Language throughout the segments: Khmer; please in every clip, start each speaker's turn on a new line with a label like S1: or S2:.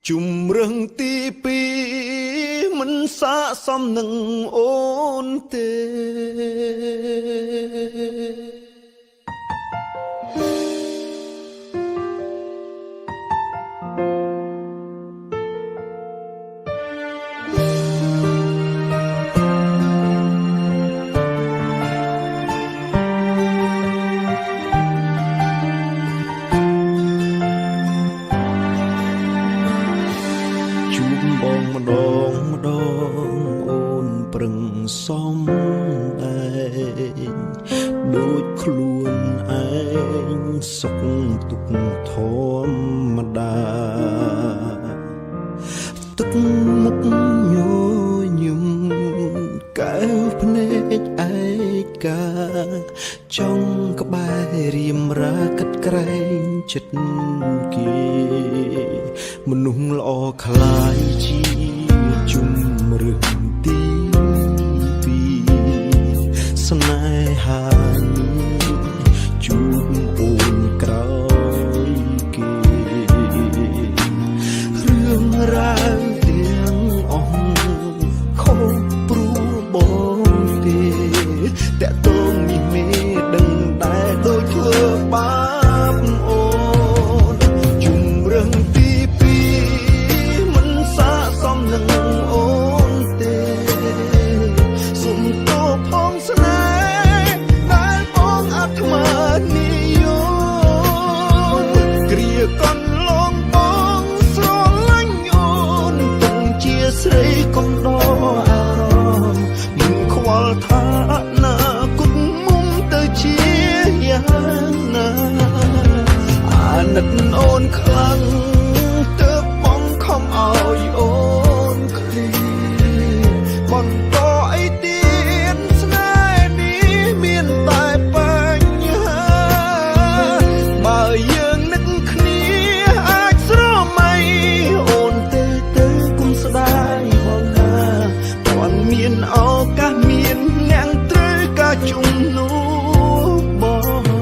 S1: ជំរឹងទីពីរមិនសាកសមនឹងអូនទេម្ដងអូនប្រឹងសំដែងដូចខ្លួនឯងសុខទុក្ខធម្មតាទឹកមុខញញឹមកែវភ្នែកឯកាចង់ក្បែររៀមរាកាត់ក្រែងចិត្តគេមនុស្សល្អខ្លាយជាជំរឹងទីពីរស្នេហាជួបអូនក្រោយគេរឿងរ៉ាវទាំងអស់ខុសព្រោះបងទេតែតើនេះមេដឹងដែរដូចធ្វើបាបអូនជំរឹងទីពីរមិនសាកសមនឹងអូនទេសុំទោសផងស្នេហ៍ដែលបងអាត្មានិយមគ្រាកន្លងបងស្រឡាញ់អូនទុំជាស្រីកុំដកអារម្មណ៍មិនខ្វល់ថាណាគុតមុំទៅជាយ៉ាងណាអាណិតអូនខ្លាំងទើបបងខំឲ្យអូនឃ្លីបន្តអីទៀតស្នេហ៍នេះមានតែបញ្ហាបើយើងនឹកគ្នាអាចស្រមៃអូនទៅគុំស្ដាយបងណាមិនមានឱកាសមានអ្នកត្រូវការជំនួសបង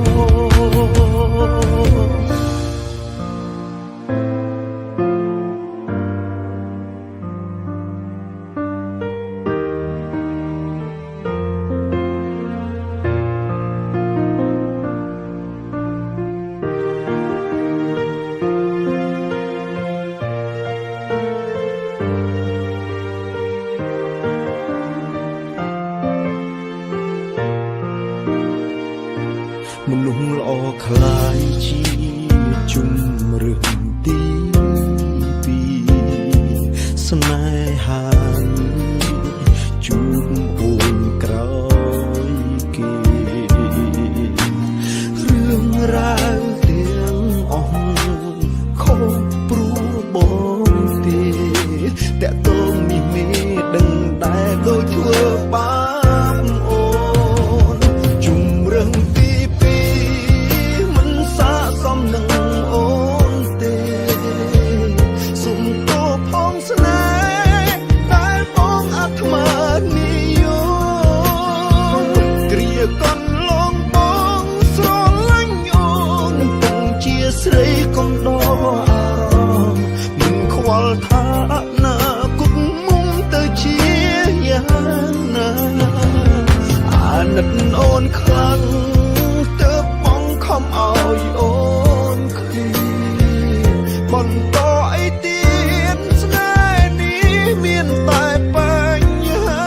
S1: មនុស្សល្អខ្លាយជាជំរឹងទីពីរស្នេហាជួបអូនក្រោយគេរឿងរ៉ាវទាំងអស់ខុសព្រោះបងទេតែតើនេះមេដឹងដែរដូចធ្វើបាបអូនជំរឹងស្រីកុំដកអារម្មណ៍មិនខ្វល់ថាណាគុតមុំទៅជាយ៉ាងណាអាណិតអូនខ្លាំងទើបបងខំឲ្យអូនឃ្លីបន្តអីទៀតស្នេហ៍នេះមានតែបញ្ហា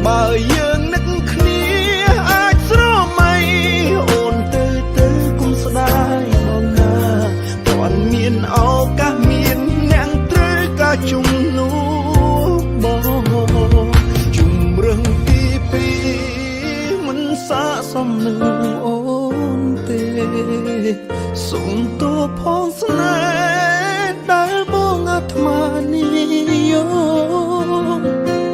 S1: បើយើងនឹកគ្នាអាចស្រមៃអូនទៅគុំស្ដាយមានឱកាសមានអ្នកត្រូវការជំនួសបងជំរឹងទីពីរមិនសាកសមនឹងអូនទេសុំទោសផងស្នេហ៍ដែលបងអាត្មានិយម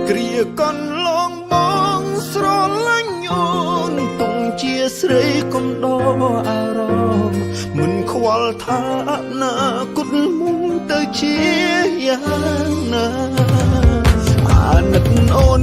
S1: គ្រាកន្លងបងស្រឡាញ់អូនទុំជាស្រីកុំដកអារម្មណ៍មិនខ្វល់ថាណាគុតមុំទៅជាយ៉ាងណាអាណិតអូន